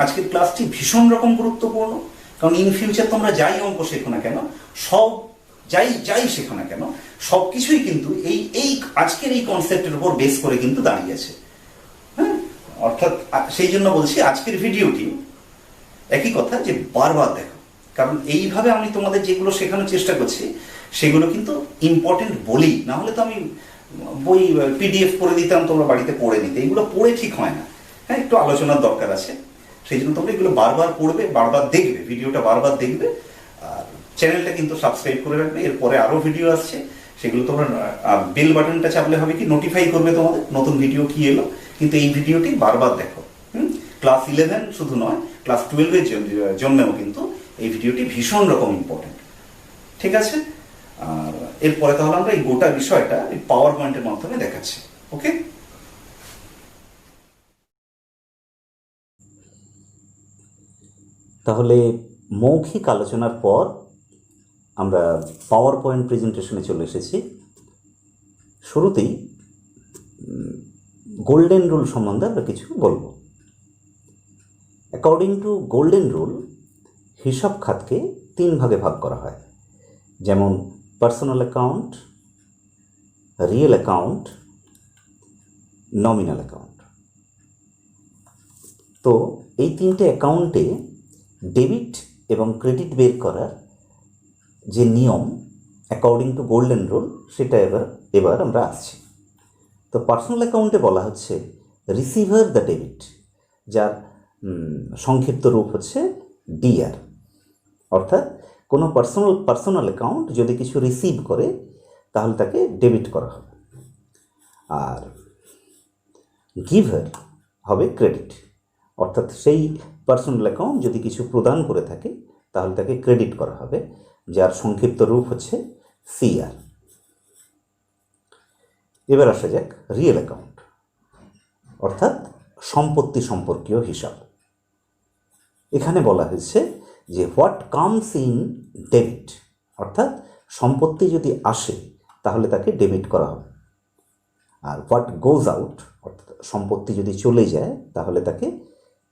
আজকের ক্লাসটি ভীষণ রকম গুরুত্বপূর্ণ, কারণ ইন ফিউচার তোমরা যাই অঙ্ক শেখো না কেন, যাই শেখো না কেন, সবকিছুই কিন্তু এই আজকের এই কনসেপ্টের উপর বেস করে কিন্তু দাঁড়িয়ে আছে। হ্যাঁ, অর্থাৎ সেই জন্য বলছি আজকের ভিডিওটি একই কথা যে বারবার দেখো, কারণ এইভাবে আমি তোমাদের যেগুলো শেখানোর চেষ্টা করছি সেগুলো কিন্তু ইম্পর্টেন্ট বলেই, না হলে তো আমি বই পিডিএফ করে দিতাম, তোমরা বাড়িতে পড়ে নিতে। এগুলো পড়ে ঠিক হয় না। হ্যাঁ, একটু আলোচনার দরকার আছে। সেই জন্য তোমরা এগুলো বারবার পড়বে, বারবার দেখবে, ভিডিওটা বারবার দেখবে। আর চ্যানেলটা কিন্তু সাবস্ক্রাইব করে রাখবে, এরপরে আরো ভিডিও আসছে, সেগুলো তোমরা বেল বাটনটা চাপলে হবে কি নোটিফাই করবে তোমাদের নতুন ভিডিও কি এলো। কিন্তু এই ভিডিওটি বারবার দেখো। ক্লাস 11 শুধু নয়, ক্লাস 12-এর জন্যও কিন্তু এই ভিডিওটি ভীষণ রকম ইম্পর্টেন্ট। ঠিক আছে? আর এরপরে তাহলে আমরা এই গোটা বিষয়টা এই পাওয়ার পয়েন্টের মাধ্যমে দেখাচ্ছি। ওকে? তাহলে মৌখিক আলোচনার পর আমরা পাওয়ার পয়েন্ট প্রেজেন্টেশনে চলে এসেছি। শুরুতেই গোল্ডেন রুল সম্বন্ধে আমরা কিছু বলবো। অ্যাকর্ডিং টু গোল্ডেন রুল, হিসাব খাতকে 3 ভাগে ভাগ করা হয়, যেমন personal account, real account, nominal account. তো এই 3টে অ্যাকাউন্টে ডেবিট এবং ক্রেডিট বের করার যে নিয়ম অ্যাকর্ডিং টু গোল্ডেন রুল, সেটা এবার আমরা আসছি। তো পার্সোনাল অ্যাকাউন্টে বলা হচ্ছে রিসিভার দ্য ডেবিট, যার সংক্ষিপ্ত রূপ হচ্ছে ডিআর। অর্থাৎ কোনো পার্সোনাল অ্যাকাউন্ট যদি কিছু রিসিভ করে তাহলে তাকে ডেবিট করা হবে। আর গিভার হবে ক্রেডিট, অর্থাৎ সেই পার্সোনাল অ্যাকাউন্ট যদি কিছু প্রদান করে থাকে তাহলে তাকে ক্রেডিট করা হবে, যার সংক্ষিপ্ত রূপ হচ্ছে সিআর। এবার আসা যাক রিয়েল অ্যাকাউন্ট, অর্থাৎ সম্পত্তি সম্পর্কীয় হিসাব। এখানে বলা হয়েছে যে হোয়াট কামস ইন ডেবিট, অর্থাৎ সম্পত্তি যদি আসে তাহলে তাকে ডেবিট করা হবে। আর হোয়াট গোজ আউট, অর্থাৎ সম্পত্তি যদি চলে যায় তাহলে তাকে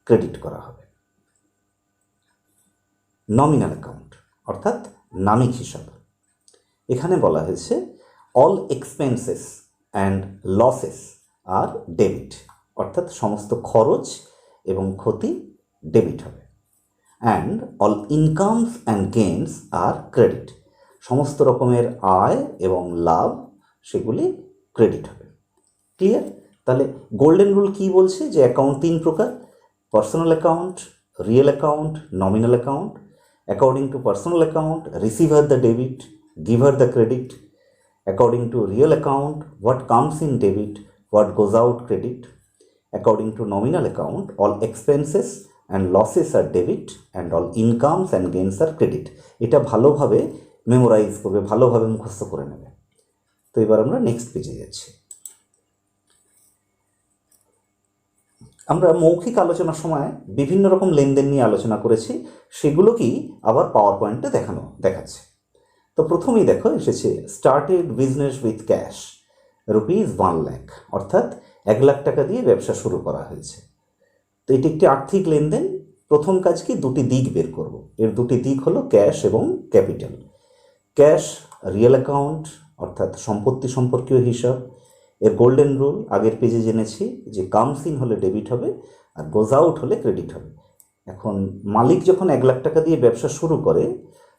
ক্রেডিট করা হবে। নমিনাল অ্যাকাউন্ট অর্থাৎ নামিক হিসাব, এখানে বলা হয়েছে all expenses and losses are debit, অর্থাৎ সমস্ত খরচ এবং ক্ষতি ডেবিট হবে। And all incomes and gains are credit, সমস্ত রকমের আয় এবং লাভ সেগুলি ক্রেডিট হবে। ক্লিয়ার? তাহলে গোল্ডেন রুল কি বলছে যে অ্যাকাউন্ট তিন প্রকার: personal account, real account, nominal account. According to personal account, receiver the debit, giver the credit. According to real account, what comes in debit, what goes out credit. According to nominal account, all expenses and losses are debit and all incomes and gains are credit. এটা ভালোভাবে memorise করবে, ভালোভাবে মুখস্থ করে নেবে। তো এবার আমরা নেক্সট পেজে যাচ্ছি। আমরা মৌখিক আলোচনার সময় বিভিন্ন রকম লেনদেন নিয়ে আলোচনা করেছি, সেগুলোকেই আবার পাওয়ার পয়েন্টে দেখাচ্ছে। তো প্রথমেই দেখো এসেছে started business with cash ₹1 lakh, অর্থাৎ 1 লাখ টাকা দিয়ে ব্যবসা শুরু করা হয়েছে। তো এটি একটি আর্থিক লেনদেন। প্রথম কাজ কি, দুটি দিক বের করব। এর দুটি দিক হলো ক্যাশ এবং ক্যাপিটাল। ক্যাশ রিয়েল অ্যাকাউন্ট অর্থাৎ সম্পত্তি সম্পর্কীয় হিসাব। এর গোল্ডেন রুল আগের পেজে জেনেছি যে কামস ইন হলে ডেবিট হবে আর গোজ আউট হলে ক্রেডিট হবে। এখন মালিক যখন 1 লাখ টাকা দিয়ে ব্যবসা শুরু করে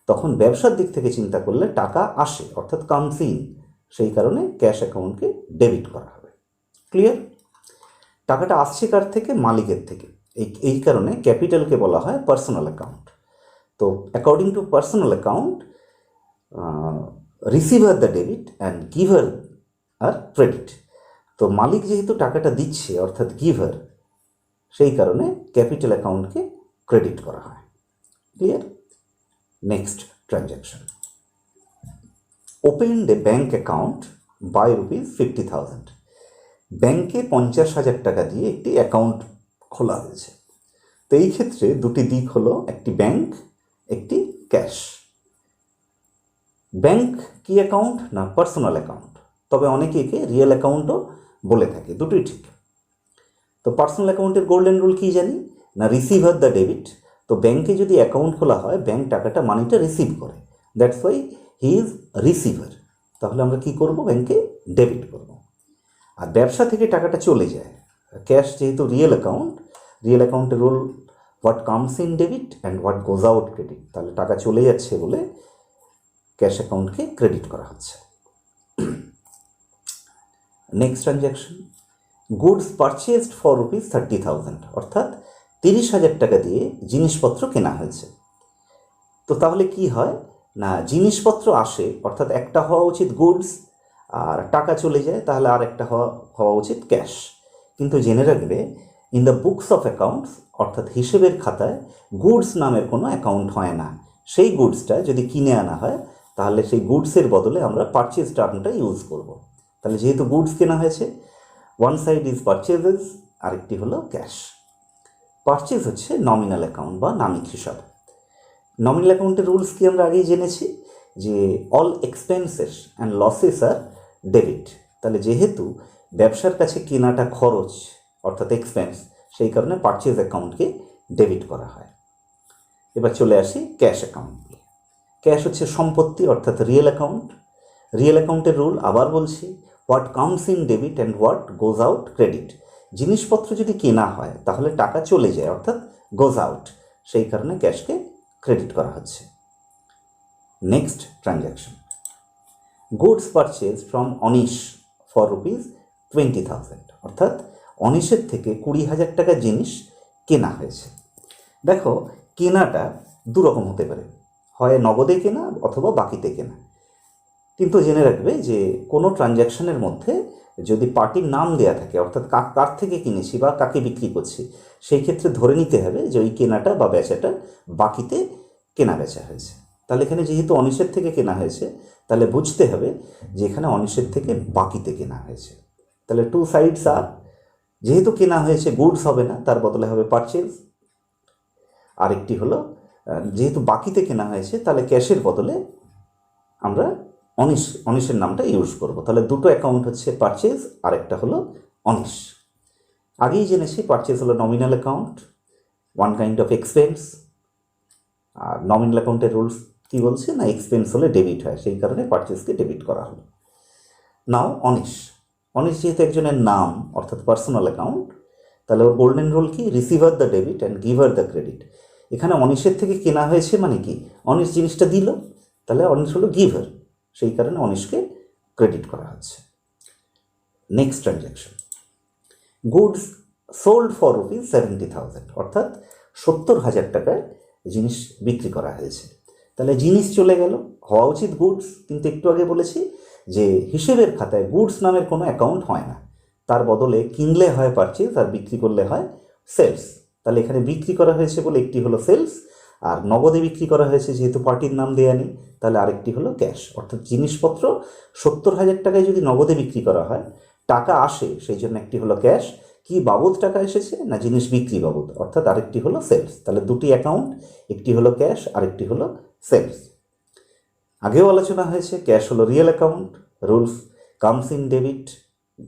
তখন ব্যবসার দিক থেকে চিন্তা করলে টাকা আসে অর্থাৎ কামস ইন, সেই কারণে ক্যাশ অ্যাকাউন্টকে ডেবিট করা হবে। ক্লিয়ার? টাকাটা আসছে কার থেকে? মালিকের থেকে। এই কারণে ক্যাপিটালকে বলা হয় পার্সোনাল অ্যাকাউন্ট। তো according to personal account, receiver the debit and giver are credit. তো মালিক যেহেতু টাকাটা দিচ্ছে অর্থাৎ গিভার, সেই কারণে ক্যাপিটাল অ্যাকাউন্টকে ক্রেডিট করা হয়। Clear? Next transaction, opened a bank account by ₹50,000। ব্যাংকে 50,000 টাকা দিয়ে একটি অ্যাকাউন্ট খোলা হয়েছে। তো এই ক্ষেত্রে দুটি দিক হলো, একটি ব্যাংক, একটি ক্যাশ। ব্যাংক কি অ্যাকাউন্ট? না পার্সোনাল অ্যাকাউন্ট, তবে অনেকে একে রিয়েল অ্যাকাউন্টও বলে থাকে, দুটোই ঠিক। তো পার্সোনাল অ্যাকাউন্টের গোল্ডেন রুল কি জানি না, রিসিভার দ্য ডেবিট। তো ব্যাংকে যদি অ্যাকাউন্ট খোলা হয়, ব্যাংক টাকাটা মানিটা রিসিভ করে, that's why he is receiver. তাহলে আমরা কি করব? ব্যাংকে ডেবিট করব। আর ব্যবসা থেকে টাকাটা চলে যায়, ক্যাশ যেহেতু রিয়েল অ্যাকাউন্ট, রিয়েল অ্যাকাউন্টের rule what comes in debit and what goes out credit. তাহলে টাকা চলে যাচ্ছে বলে ক্যাশ অ্যাকাউন্টকে ক্রেডিট করা হচ্ছে। Next transaction, goods purchased for ₹30,000, অর্থাৎ 30,000 টাকা দিয়ে জিনিসপত্র কেনা হয়েছে। তো তাহলে কি হয় না, জিনিসপত্র আসে অর্থাৎ একটা হওয়া উচিত গুডস, আর টাকা চলে যায় তাহলে আর একটা হওয়া উচিত ক্যাশ। কিন্তু জেনে রাখবে, in the books of accounts অর্থাৎ হিসেবের খাতায় গুডস নামের কোনো অ্যাকাউন্ট হয় না। সেই গুডসটা যদি কিনে আনা হয় তাহলে সেই গুডসের বদলে আমরা পারচেজ টার্মটা ইউজ করব। তাহলে যেহেতু গুডস কেনা হয়েছে, ওয়ান সাইড ইজ পারচেজেস, আরেকটি হলো ক্যাশ। পারচেজ হচ্ছে নমিনাল অ্যাকাউন্ট বা নামিক হিসাব। নমিনাল অ্যাকাউন্টের রুলস কি আমরা আগেই জেনেছি যে all expenses and losses are debit. তাহলে যেহেতু ব্যবসার কাছে কেনাটা খরচ অর্থাৎ এক্সপেন্স, সেই কারণে পারচেজ অ্যাকাউন্টকে ডেবিট করা হয়। এবার চলে আসি ক্যাশ অ্যাকাউন্ট। ক্যাশ হচ্ছে সম্পত্তি অর্থাৎ রিয়েল অ্যাকাউন্ট। রিয়েল অ্যাকাউন্টের রুল আবার বলছি, what comes in debit and what goes out credit. জিনিসপত্র যদি কেনা হয় তাহলে টাকা চলে যায় অর্থাৎ গোজ আউট, সেই কারণে ক্যাশকে ক্রেডিট করা হচ্ছে। Next transaction, goods purchase from Anish for ₹20,000, অর্থাৎ অনিশের থেকে 20,000 টাকা জিনিস কেনা হয়েছে। দেখো, কেনাটা দুরকম হতে পারে, হয় নগদে কেনা অথবা বাকিতে কেনা। কিন্তু জেনে রাখবে যে কোনো ট্রানজ্যাকশনের মধ্যে যদি পার্টির নাম দেয়া থাকে অর্থাৎ কার থেকে কিনেছি বা কাকে বিক্রি করছি, সেই ক্ষেত্রে ধরে নিতে হবে যে ওই কেনাটা বা বেচাটা বাকিতে কেনা বেচা হয়েছে। তাহলে এখানে যেহেতু অনিশের থেকে কেনা হয়েছে, তাহলে বুঝতে হবে যে এখানে অনিশের থেকে বাকিতে কেনা হয়েছে। তাহলে টু সাইডস আর, যেহেতু কেনা হয়েছে গুডস হবে না, তার বদলে হবে পারচেজ। আরেকটি হলো যেহেতু বাকিতে কেনা হয়েছে, তাহলে ক্যাশের বদলে আমরা অনিশের নামটা ইউজ করব। তাহলে দুটো অ্যাকাউন্ট হচ্ছে পারচেজ আর একটা হলো অনিশ। আগেই জেনেছি পারচেজ হলো nominal account, one kind of expense. আর নমিনাল অ্যাকাউন্টের রুলস কী বলছে না, এক্সপেন্স হলে ডেবিট হয়, সেই কারণে পারচেজকে ডেবিট করা হলো। নাও অনিশ, অনিশ যেহেতু একজনের নাম অর্থাৎ পার্সোনাল অ্যাকাউন্ট, তাহলে ওর গোল্ডেন রুল কি, receiver the debit and giver the credit. এখানে অনিশের থেকে কেনা হয়েছে মানে কি, অনিশ জিনিসটা দিল, তাহলে অনিশ হলো গিভার, সেই কারণে অনিশকে ক্রেডিট করা হচ্ছে। Next transaction, goods sold for ₹70,000, অর্থাৎ 70,000 টাকায় জিনিস বিক্রি করা হয়েছে। তাহলে জিনিস চলে গেল, হওয়া উচিত গুডস, কিন্তু একটু আগে বলেছি যে হিসেবের খাতায় গুডস নামের কোনো অ্যাকাউন্ট হয় না, তার বদলে কিনলে হয় পারচেজ আর বিক্রি করলে হয় সেলস। তাহলে এখানে বিক্রি করা হয়েছে বলে একটি হলো সেলস, আর নগদে বিক্রি করা হয়েছে যেহেতু পার্টির নাম দেয়া নেই, তাহলে আরেকটি হলো ক্যাশ। অর্থাৎ জিনিসপত্র 70,000 টাকায় যদি নগদে বিক্রি করা হয়, টাকা আসে, সেই জন্য একটি হলো ক্যাশ। কি বাবদ টাকা এসেছে না, জিনিস বিক্রি বাবদ, অর্থাৎ আরেকটি হলো সেলস। তাহলে দুটি অ্যাকাউন্ট, একটি হলো ক্যাশ আরেকটি হলো সেলস। আগেও আলোচনা হয়েছে, ক্যাশ হলো real account, rules comes in debit,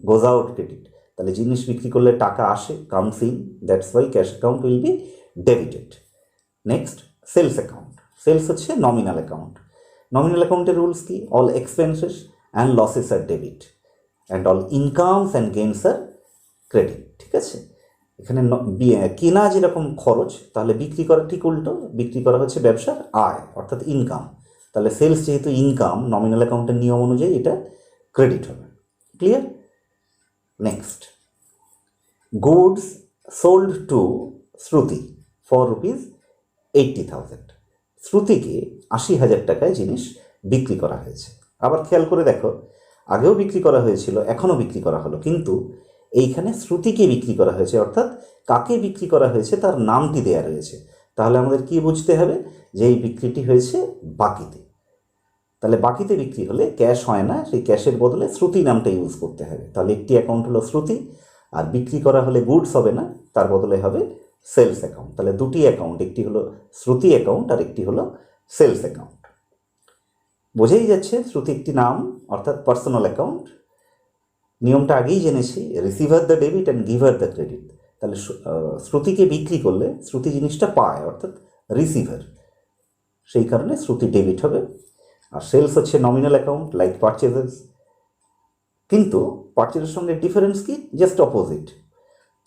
goes out credit. তাহলে জিনিস বিক্রি করলে টাকা আসে, comes in, that's why cash account will be debited. Next sales account, sales হচ্ছে নমিনাল অ্যাকাউন্ট। নমিনাল অ্যাকাউন্টের রুলস কি, all expenses and losses are debit and all incomes and gains are credit. ঠিক আছে, এখানে কেনা যেরকম খরচ, তাহলে বিক্রি করা ঠিক উল্টো, বিক্রি করা হচ্ছে ব্যবসার আয় অর্থাৎ ইনকাম। তাহলে সেলস যেহেতু ইনকাম, নমিনাল অ্যাকাউন্টের নিয়ম অনুযায়ী এটা ক্রেডিট হবে। Clear? Next, goods sold to Shruti for ₹80,000, শ্রুতিকে 80,000 টাকায় জিনিস বিক্রি করা হয়েছে। আবার খেয়াল করে দেখো, আগেও বিক্রি করা হয়েছিল, এখনও বিক্রি করা হলো, কিন্তু এইখানে শ্রুতিকে বিক্রি করা হয়েছে, অর্থাৎ কাকে বিক্রি করা হয়েছে তার নামটি দেয়া রয়েছে। তাহলে আমাদের কি বুঝতে হবে, যে এই বিক্রিটি হয়েছে বাকিতে। তাহলে বাকিতে বিক্রি হলে ক্যাশ হয় না, সেই ক্যাশের বদলে শ্রুতি নামটা ইউজ করতে হবে। তাহলে একটি অ্যাকাউন্ট হলো শ্রুতি, আর বিক্রি করা হলে গুডস হবে না, তার বদলে হবে সেলস অ্যাকাউন্ট। তাহলে দুটি অ্যাকাউন্ট, একটি হলো শ্রুতি অ্যাকাউন্ট আর একটি হলো সেলস অ্যাকাউন্ট। বোঝাই যাচ্ছে শ্রুতি একটি নাম অর্থাৎ পার্সোনাল অ্যাকাউন্ট। নিয়মটা আগেই জেনেছি, receiver the debit and giver the credit. তাহলে শ্রুতিকে বিক্রি করলে শ্রুতি জিনিসটা পায় অর্থাৎ রিসিভার, সেই কারণে শ্রুতি ডেবিট হবে। আর সেলস হচ্ছে নমিনাল অ্যাকাউন্ট লাইক পারচেজেস, কিন্তু পারচেজের সঙ্গে ডিফারেন্স কি, জাস্ট অপোজিট।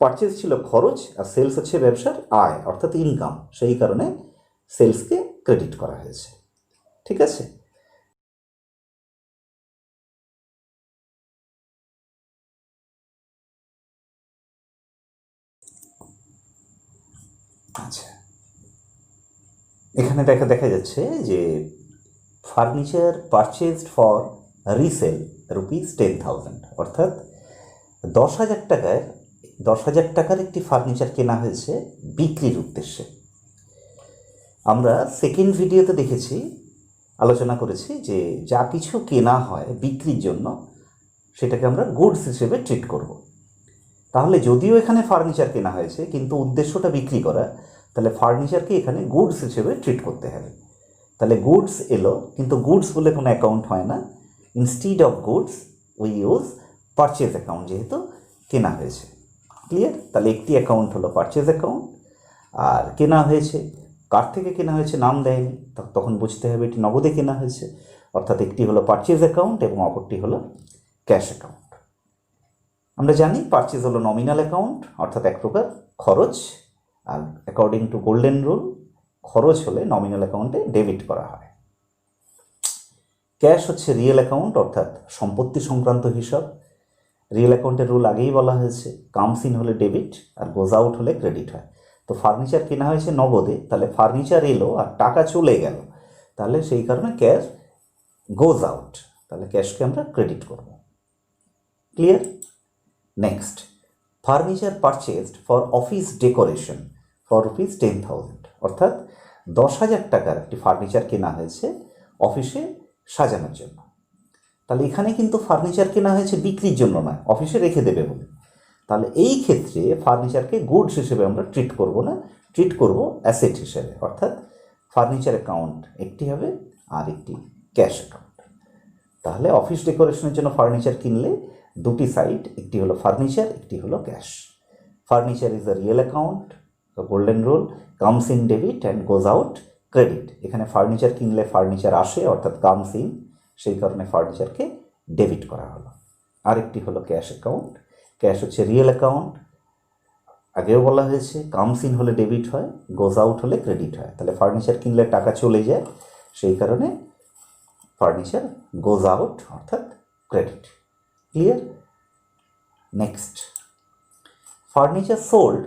পারচেজ ছিল খরচ আর সেলস হচ্ছে ব্যবসার আয় অর্থাৎ ইনকাম, সেই কারণে সেলসকে ক্রেডিট করা হয়েছে। ঠিক আছে, আচ্ছা এখানে দেখা যাচ্ছে যে ফার্নিচার পারচেজড ফর রিসেল ₹10,000, অর্থাৎ 10,000 টাকার একটি ফার্নিচার কেনা হয়েছে বিক্রির উদ্দেশ্যে। আমরা সেকেন্ড ভিডিওতে দেখেছি, আলোচনা করেছি যে যা কিছু কেনা হয় বিক্রির জন্য সেটাকে আমরা গুডস হিসেবে ট্রিট করব। তাহলে যদিও এখানে ফার্নিচার কেনা হয়েছে কিন্তু উদ্দেশ্যটা বিক্রি করা, তাহলে ফার্নিচারকে এখানে গুডস হিসেবে ট্রিট করতে হবে। তাহলে গুডস এলো, কিন্তু গুডস বলে কোনো অ্যাকাউন্ট হয় না। Instead of goods we use purchase account, যেহেতু কেনা হয়েছে। ক্লিয়ার? তাহলে একটি অ্যাকাউন্ট হলো পারচেজ অ্যাকাউন্ট, আর কেনা হয়েছে, কার থেকে কেনা হয়েছে নাম দেয়নি, তখন বুঝতে হবে এটি নগদে কেনা হয়েছে, অর্থাৎ একটি হলো পারচেজ অ্যাকাউন্ট এবং অপরটি হলো ক্যাশ অ্যাকাউন্ট। আমরা জানি পারচেজ হলো নমিনাল অ্যাকাউন্ট, অর্থাৎ এক প্রকার খরচ, আর অ্যাকর্ডিং টু গোল্ডেন রুল খরচ হলে নমিনাল অ্যাকাউন্টে ডেবিট করা হয়। ক্যাশ হচ্ছে রিয়েল অ্যাকাউন্ট, অর্থাৎ সম্পত্তি সংক্রান্ত হিসাব। রিয়েল অ্যাকাউন্টের রুল আগেই বলা হয়েছে, কামস ইন হলে ডেবিট আর গোজ আউট হলে ক্রেডিট হয়। তো ফার্নিচার কেনা হয়েছে নগদে, তাহলে ফার্নিচার এলো আর টাকা চলে গেল, তাহলে সেই কারণে ক্যাশ গোজ আউট, তাহলে ক্যাশকে আমরা ক্রেডিট করব। Clear? Next, furniture purchased for office decoration for ₹10,000, অর্থাৎ 10,000 টাকার একটি ফার্নিচার কেনা হয়েছে অফিসে সাজানোর জন্য। তাহলে এখানে কিন্তু ফার্নিচার কেনা হয়েছে বিক্রির জন্য নয়, অফিসে রেখে দেবে বলে। তাহলে এই ক্ষেত্রে ফার্নিচারকে গুডস হিসেবে আমরা ট্রিট করব না, ট্রিট করব অ্যাসেট হিসেবে, অর্থাৎ ফার্নিচার অ্যাকাউন্ট একটি হবে আর একটি ক্যাশ অ্যাকাউন্ট। তাহলে অফিস ডেকোরেশনের জন্য ফার্নিচার কিনলে দুটি সাইড, একটি হলো ফার্নিচার, একটি হলো cash. Furniture is a real account golden rule, comes in debit and goes out credit. এখানে ফার্নিচার কিনলে ফার্নিচার আসে অর্থাৎ কামস ইন, সেই কারণে ফার্নিচারকে ডেবিট করা হলো। আরেকটি হলো ক্যাশ অ্যাকাউন্ট। ক্যাশ হচ্ছে রিয়েল অ্যাকাউন্ট, আগেও বলা হয়েছে কামস ইন হলে ডেবিট হয়, গোজ আউট হলে ক্রেডিট হয়। তাহলে ফার্নিচার কিনলে টাকা চলে যায়, সেই কারণে ফার্নিচার গোজ আউট অর্থাৎ credit. Clear? Next, furniture sold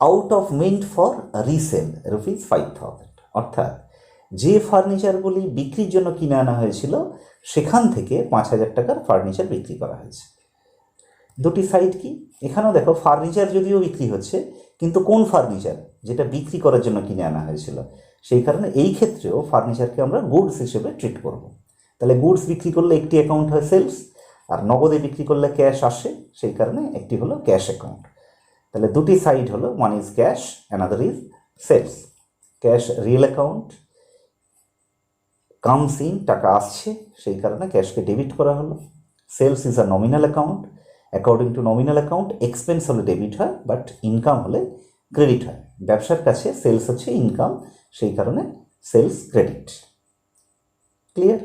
out of mint for resale ₹5,000, অর্থাৎ যে ফার্নিচারগুলি বিক্রির জন্য কিনে আনা হয়েছিল সেখান থেকে 5,000 টাকার ফার্নিচার বিক্রি করা হয়েছে। দুটি সাইড কি, এখানেও দেখো ফার্নিচার যদিও বিক্রি হচ্ছে, কিন্তু কোন ফার্নিচার? যেটা বিক্রি করার জন্য কিনে আনা হয়েছিল। সেই কারণে এই ক্ষেত্রেও ফার্নিচারকে আমরা গুডস হিসেবে ট্রিট করব। তাহলে গুডস বিক্রি করলে একটি অ্যাকাউন্ট হয় সেলস, আর নগদে বিক্রি করলে ক্যাশ আসে, সেই কারণে একটি হলো ক্যাশ অ্যাকাউন্ট। তাহলে দুটি সাইড হলো, one is cash, another is sales. Cash real account, comes in টাকা আসছে, সেই কারণে ক্যাশকে ডেবিট করা হলো। Sales is a nominal account, according to nominal account expense হলে ডেবিট হয়, বাট ইনকাম হলে ক্রেডিট হয়। ব্যবসার কাছে সেলস হচ্ছে ইনকাম, সেই কারণে sales credit. Clear?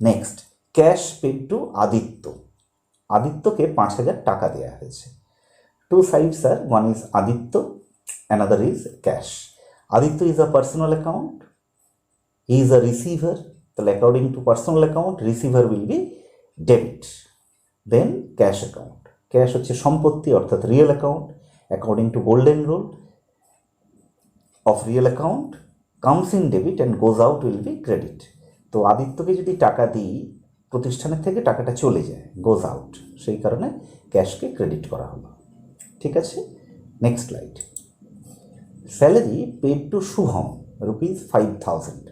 Next, cash paid to Aditya. আদিত্যকে 5,000 টাকা দেওয়া হয়েছে। টু সাইডস আর, one is Aditya, another is cash. Aditya is a personal account, he is a receiver, তাহলে according to personal account receiver will be debit. Then cash account, cash হচ্ছে সম্পত্তি অর্থাৎ real account, according to golden rule of real account comes in debit and goes out will be credit. তো আদিত্যকে যদি টাকা দিই, প্রতিষ্ঠানের থেকে টাকাটা চলে যায়, গোজ আউট, সেই কারণে ক্যাশকে ক্রেডিট করা হলো। ঠিক আছে? Next slide. Salary paid to Shubham ₹5,000।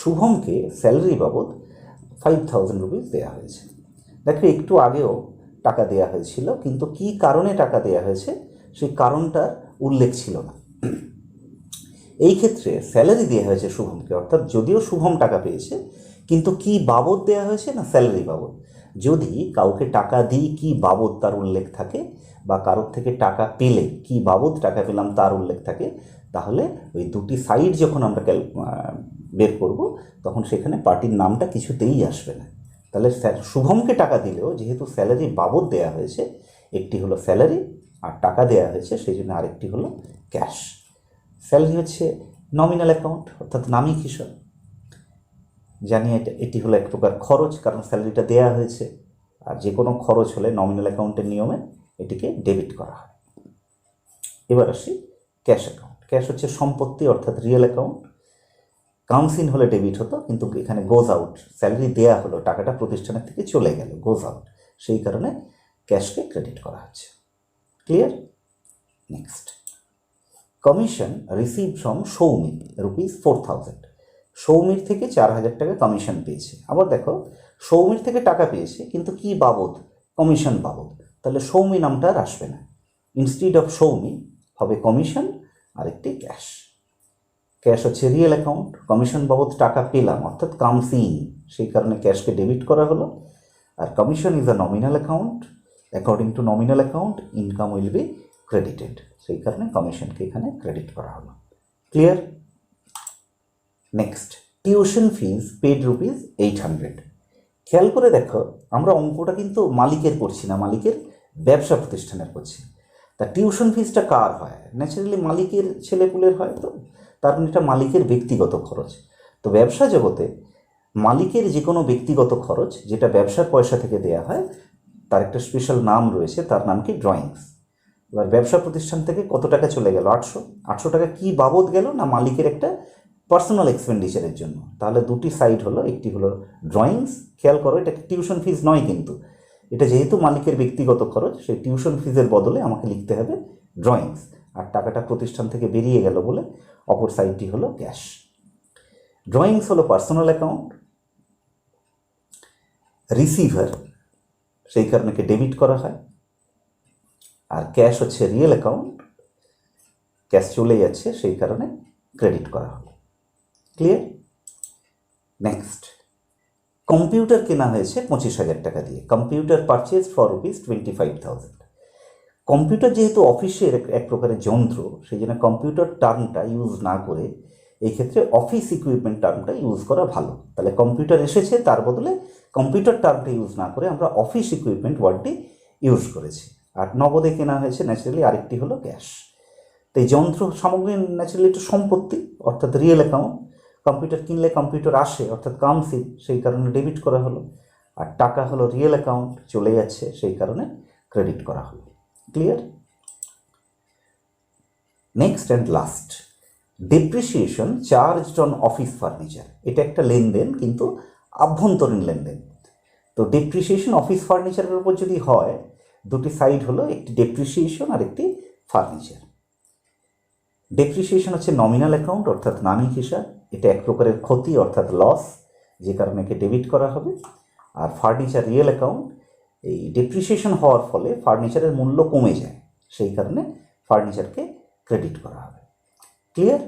শুভমকে স্যালারি বাবদ 5,000 রুপিস দেওয়া হয়েছে। দেখো একটু আগেও টাকা দেওয়া হয়েছিল, কিন্তু কি কারণে টাকা দেওয়া হয়েছে সেই কারণটার উল্লেখ ছিল না। এই ক্ষেত্রে স্যালারি দেওয়া হয়েছে শুভমকে, অর্থাৎ যদিও শুভম টাকা পেয়েছে, কিন্তু কি বাবদ দেওয়া হয়েছে না স্যালারি বাবদ। যদি কাউকে টাকা দিই কি বাবদ তার উল্লেখ থাকে, বা কারোর থেকে টাকা পেলে কি বাবদ টাকা পেলাম তার উল্লেখ থাকে, তাহলে ওই দুটি সাইড যখন আমরা বের করব, তখন সেখানে পার্টির নামটা কিছুতেই আসবে না। তাহলে শুভমকে টাকা দিলেও যেহেতু স্যালারি বাবদ দেওয়া হয়েছে, একটি হলো স্যালারি আর টাকা দেওয়া হয়েছে, সেই জন্য আরেকটি হলো ক্যাশ। স্যালারি হচ্ছে নমিনাল অ্যাকাউন্ট অর্থাৎ নামিক হিসাব, জানি এটি হলো এক প্রকার খরচ, কারণ স্যালারিটা দেওয়া হয়েছে। আর যে কোনো খরচ হলে নমিনাল অ্যাকাউন্টের নিয়মে এটিকে ডেবিট করা হয়। এবার আসি ক্যাশ অ্যাকাউন্ট। ক্যাশ হচ্ছে সম্পত্তি অর্থাৎ রিয়েল অ্যাকাউন্ট, কামস ইন হলে ডেবিট হতো, কিন্তু এখানে গোজ আউট, স্যালারি দেওয়া হলো, টাকাটা প্রতিষ্ঠানের থেকে চলে গেল, গোজ আউট, সেই কারণে ক্যাশকে ক্রেডিট করা হচ্ছে। Clear? Next, commission receive from Soumi ₹4,000। Soumir থেকে 4,000 টাকা কমিশন পেয়েছে। আবার দেখো সৌমির থেকে টাকা পেয়েছে, কিন্তু কি বাবদ? কমিশন বাবদ। তাহলে সৌমি নামটা আর আসবে না, ইনস্টিড অফ সৌমি হবে কমিশন আর একটি ক্যাশ। ক্যাশ হচ্ছে রিয়েল অ্যাকাউন্ট, কমিশন বাবদ টাকা পেলাম অর্থাৎ কামস ইন, সেই কারণে ক্যাশকে ডেবিট করা হলো। আর commission is a nominal account, according to nominal account income will be credited, সেই কারণে কমিশনকে এখানে ক্রেডিট করা হলো। Clear? Next, tuition fees paid ₹800। খেয়াল করে দেখো, আমরা অঙ্কটা কিন্তু মালিকের করছি না, মালিকের ব্যবসা প্রতিষ্ঠানের করছি। তা টিউশন ফিজটা কার হয়? ন্যাচারালি মালিকের ছেলেপুলের হয়, তো তার মানে এটা মালিকের ব্যক্তিগত খরচ। তো ব্যবসা জগতে মালিকের যে কোনো ব্যক্তিগত খরচ যেটা ব্যবসার পয়সা থেকে দেয়া হয়, তার একটা স্পেশাল নাম রয়েছে, তার নাম কি? ড্রয়িংস। এবার ব্যবসা প্রতিষ্ঠান থেকে কত টাকা চলে গেল? 800 টাকা কি বাবদ গেল না মালিকের একটা পার্সোনাল এক্সপেন্ডিচারের জন্য। তাহলে দুটি সাইড হলো, একটি হলো ড্রয়িংস। খেয়াল করো, এটা টিউশন ফিজ নয়, কিন্তু এটা যেহেতু মালিকের ব্যক্তিগত খরচ, সেই টিউশন ফিজের বদলে আমাকে লিখতে হবে ড্রয়িংস, আর টাকাটা প্রতিষ্ঠান থেকে বেরিয়ে গেল বলে অপর সাইডটি হলো ক্যাশ। ড্রয়িংস হলো পার্সোনাল অ্যাকাউন্ট, রিসিভার, সেই কারণে ডেবিট করা হয়। আর ক্যাশ হচ্ছে রিয়েল অ্যাকাউন্ট, ক্যাশ চলে যাচ্ছে, সেই কারণে ক্রেডিট করা হলো। ক্লিয়ার? নেক্সট, কম্পিউটার কেনা হয়েছে 25,000 টাকা দিয়ে। Computer purchase for ₹25,000। কম্পিউটার যেহেতু অফিসের এক প্রকারের যন্ত্র, সেই জন্য কম্পিউটার টার্মটা ইউজ না করে এই ক্ষেত্রে অফিস ইকুইপমেন্ট টার্মটা ইউজ করা ভালো। তাহলে কম্পিউটার এসেছে, তার বদলে কম্পিউটার টার্মটা ইউজ না করে আমরা অফিস ইকুইপমেন্ট ওয়ার্ডটি ইউজ করেছি। আর নগদে কেনা হয়েছে ন্যাচারালি, আরেকটি হলো ক্যাশ। তো এই যন্ত্র সামগ্রী ন্যাচারালি একটু সম্পত্তি, অর্থাৎ রিয়েল অ্যাকাউন্ট। কম্পিউটার কিনলে কম্পিউটার আসে, অর্থাৎ কামস ইন, সেই কারণে ডেবিট করা হলো। আর টাকা হলো রিয়েল অ্যাকাউন্ট, চলে যাচ্ছে, সেই কারণে ক্রেডিট করা হলো। Clear? Next and last, depreciation charged on office furniture. এটা একটা লেনদেন, কিন্তু আভ্যন্তরীণ লেনদেন। তো ডেপ্রিসিয়েশন অফিস ফার্নিচারের উপর যদি হয়, দুটি সাইড হলো, একটি ডেপ্রিসিয়েশন আর একটি ফার্নিচার। ডেপ্রিসিয়েশন হচ্ছে নমিনাল অ্যাকাউন্ট, অর্থাৎ নামিক হিসাব। এটা এক প্রকারের ক্ষতি, অর্থাৎ লস, যে কারণে একে ডেবিট করা হবে। আর ফার্নিচার রিয়েল অ্যাকাউন্ট, এই ডেপ্রিসিয়েশন হওয়ার ফলে ফার্নিচারের মূল্য কমে যায়, সেই কারণে ফার্নিচারকে ক্রেডিট করা হবে। ক্লিয়ার?